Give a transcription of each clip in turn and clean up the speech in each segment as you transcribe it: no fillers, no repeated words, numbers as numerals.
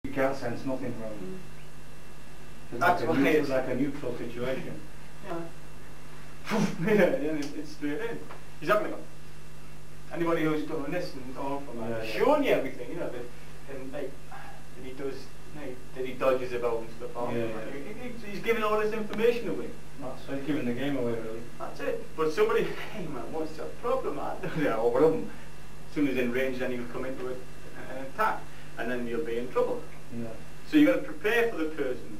You can't sense nothing from him. That's why It's like a neutral situation. Yeah. Yeah, and it's straight in. He's not going to go. Anybody who's doing this and all from that, showing you everything, you know, and like, that he does, that he dodges about and stuff. He's giving all this information away. That's so he's giving the game away, really. That's it. But somebody, hey man, what's the problem, man? Yeah, or one of them. As soon as he's in range, then he'll come into an attack, and then you'll be in trouble. Yeah. So you've got to prepare for the person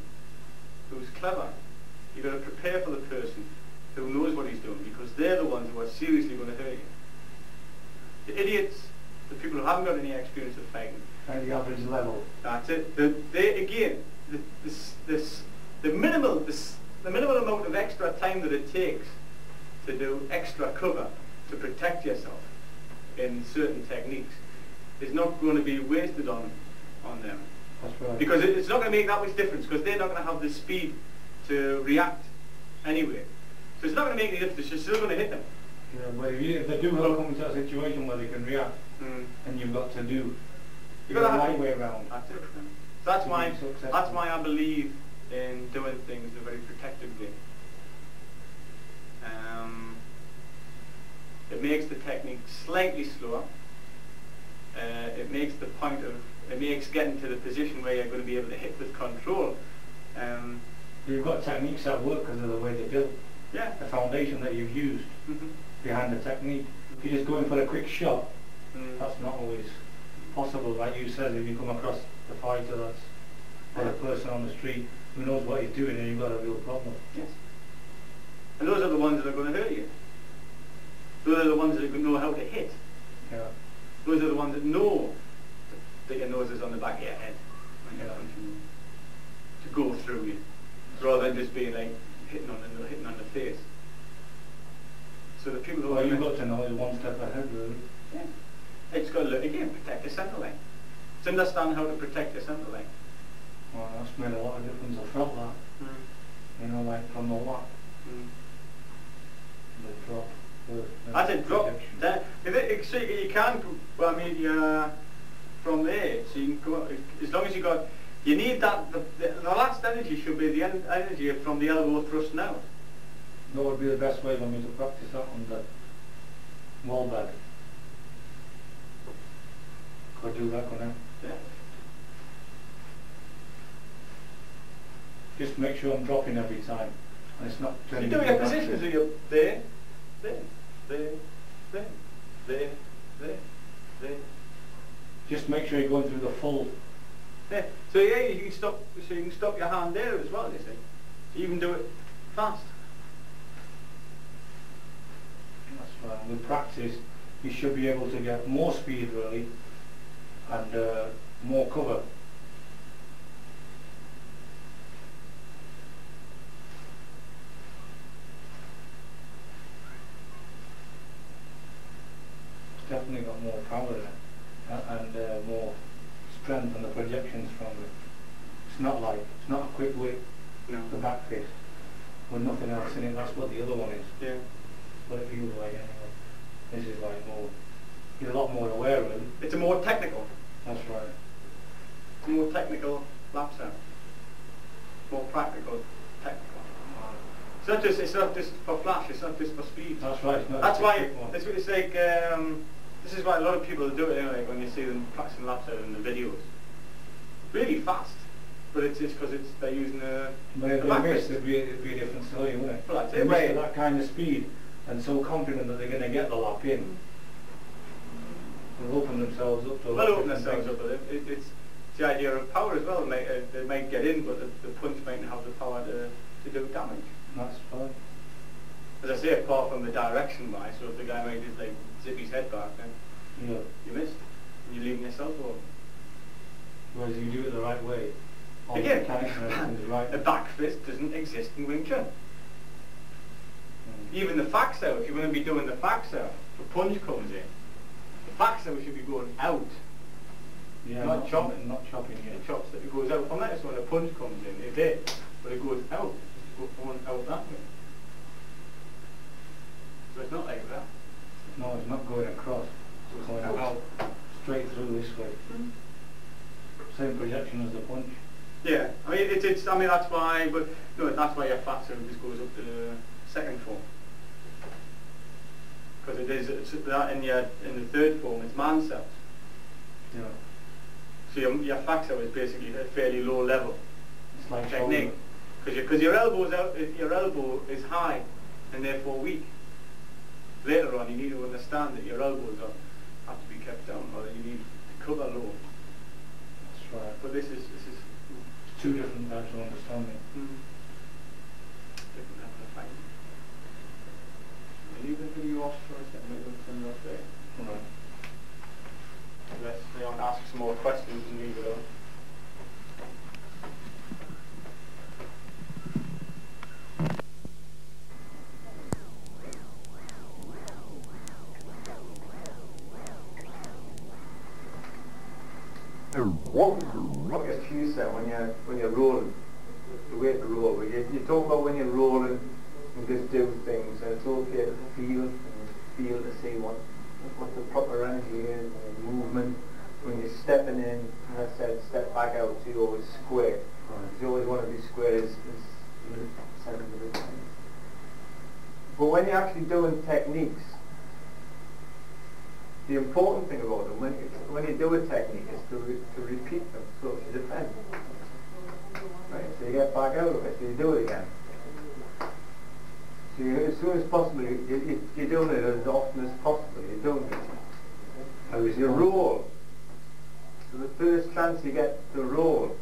who's clever. You've got to prepare for the person who knows what he's doing, because they're the ones who are seriously going to hurt you. The idiots, the people who haven't got any experience of fighting, at the average level. That's it. They again, the minimal amount of extra time that it takes to do extra cover to protect yourself in certain techniques is not going to be wasted on them. That's right. Because it's not going to make that much difference, because they're not going to have the speed to react anyway. So it's not going to make any difference. You're still going to hit them. Yeah, but if they do come into a situation where they can react, and you've got to do the right way around. That's it. So that's why I believe in doing things the very protective way. It makes the technique slightly slower. It makes getting to the position where you're going to be able to hit with control. You've got techniques that work because of the way they're built. Yeah. The foundation that you've used behind the technique. If you're just going for a quick shot, that's not always possible. Like you said, if you come across the fighter or the person on the street who knows what he's doing, then you've got a real problem. Yes. And those are the ones that are going to hurt you. Those are the ones that know how to hit. Yeah. Those are the ones that know that your nose is on the back of your head when you're punching to go through you, rather than just being like hitting on the face. So the people who what you've got to know is one step ahead, really. Yeah. It's got to look again, protect your centre line. It's understand how to protect your centre line. Well, that's made a lot of difference. I felt that. You know, like from the what? The drop. I said drop. So you can. Well, I mean, from there, so you can go. As long as you got, you need that. The last energy should be the energy from the elbow thrusting out. That would be the best way for me to practice that on the wall bag. Could do that, couldn't I? Yeah. Just make sure I'm dropping every time, and it's not turning. You do your positions. So you're there, there, there, there, there, there, there. Just make sure you're going through the full. Yeah. So yeah, you can stop. So you can stop your hand there as well. You see, so you can do it fast. That's right. With practice, you should be able to get more speed, really, and more cover. It's definitely got more power in it, and more strength, and the projections from it. It's not a quick whip, the back fist, with nothing else in it. That's what the other one is. Yeah. What it feels like anyway. This is like more, you're a lot more aware of it. It's a more technical. That's right. It's a more technical lap sound. More practical, technical. It's not just for flash, it's not just for speed. That's right. It's not That's why, it's like, this is why a lot of people do it anyway, when you see them practicing lap sound in the videos. Really fast. But it's just because they're using a But if they miss, it'd be a different story, wouldn't it? Well, that's they it. miss at that kind of speed and so confident that they're going to get the lap in. They'll open themselves up to. Well, open themselves up, but it's the idea of power as well. They might get in, but the punch might not have the power to do damage. That's fine. As I say, apart from the direction wise, so if the guy might just like zip his head back, then you missed, and you're leaving yourself open. Whereas if you do it the right way, again, right. a back fist doesn't exist in Wing Chun. Even the facts out, if you're going to be doing the facts out, the punch comes in, the facts out should be going out. Yeah, not chopping. Not chopping yet. It chops, it goes out from that, so when a punch comes in, it's there, but it goes out. It's going out that way. So it's not like that. No, it's not going across. It's going out straight through this way. Same projection as as a punch. Yeah, I mean it's I mean that's why, but no, that's why your fat zone just goes up to the second form, because it's that in the third form it's man cells. Yeah. So your fat zone is basically at a fairly low level. It's like Technique, because your elbow is high and therefore weak. Later on, you need to understand that your elbows have to be kept down, or that you need to cover low. That's right. But this is two different types of understanding. Different level of fighting. Leave the video off for a second. Maybe we'll turn it off there. Right. Unless they want to ask some more questions and leave it on. What gets Tjwc when you're rolling, the way to roll. You talk about when you're rolling and just do things, and it's okay to feel to see what the proper energy is and movement. When you're stepping in, as I said, step back out, so you always square. You always want to be square as center of the time. But when you're actually doing techniques, the important thing about them, when you do a technique, is to repeat them, so to defend. Right? So you get back out of it, so you do it again. So as soon as possible, you're doing it as often as possible. You're doing it. You roll. So the first chance you get to roll,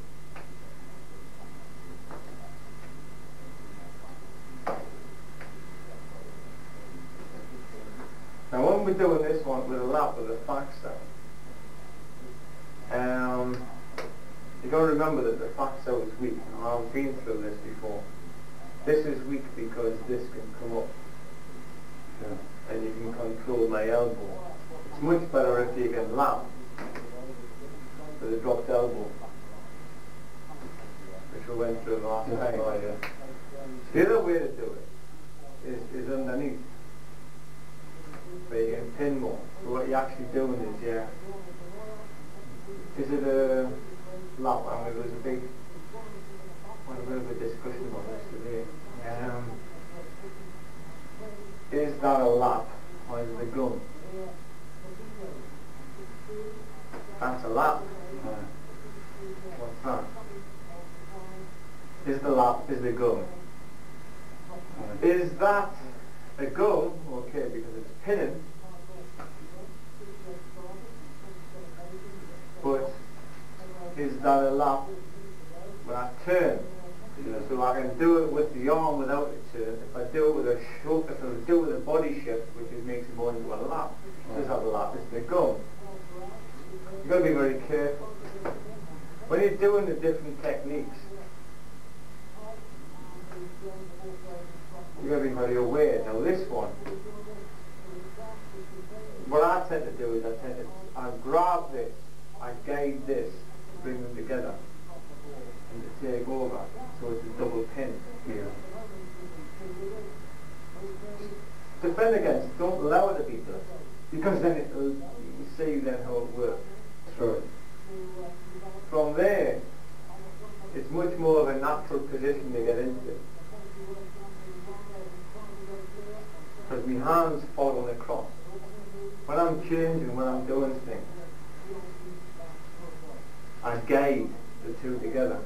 now when we're doing this one with a lap of the fax down, you've got to remember that the fax out is weak. Now, I've been through this before. This is weak because this can come up, and you can control my elbow. It's much better if you can lap with a dropped elbow, which we went through last time. The other way to do it is underneath, where you can pin more. So what you're actually doing is, is it a lap? I mean, there was a bit of a discussion on this today. Is that a lap, or is it a gun? That's a lap. What's that? Is the lap, is the gun? Is that a gun? Okay, because it's pinning. But is that a lap when I turn? So I can do it with the arm without a turn. If I do it with a shoulder, if I do it with a body shift, which makes it more into a lap, is that a lap? It's the gun. You've got to be very careful. When you're doing the different techniques, you've got to be very aware. Now this one, what I tend to do is I grab this, I guide this to bring them together and to take over, so it's a double pin here. Defend against it, don't allow it to be done, because then you see then how it works. Right. From there, it's much more of a natural position to get into, because my hands fall across. When I'm changing, when I'm doing things, I guide the two together.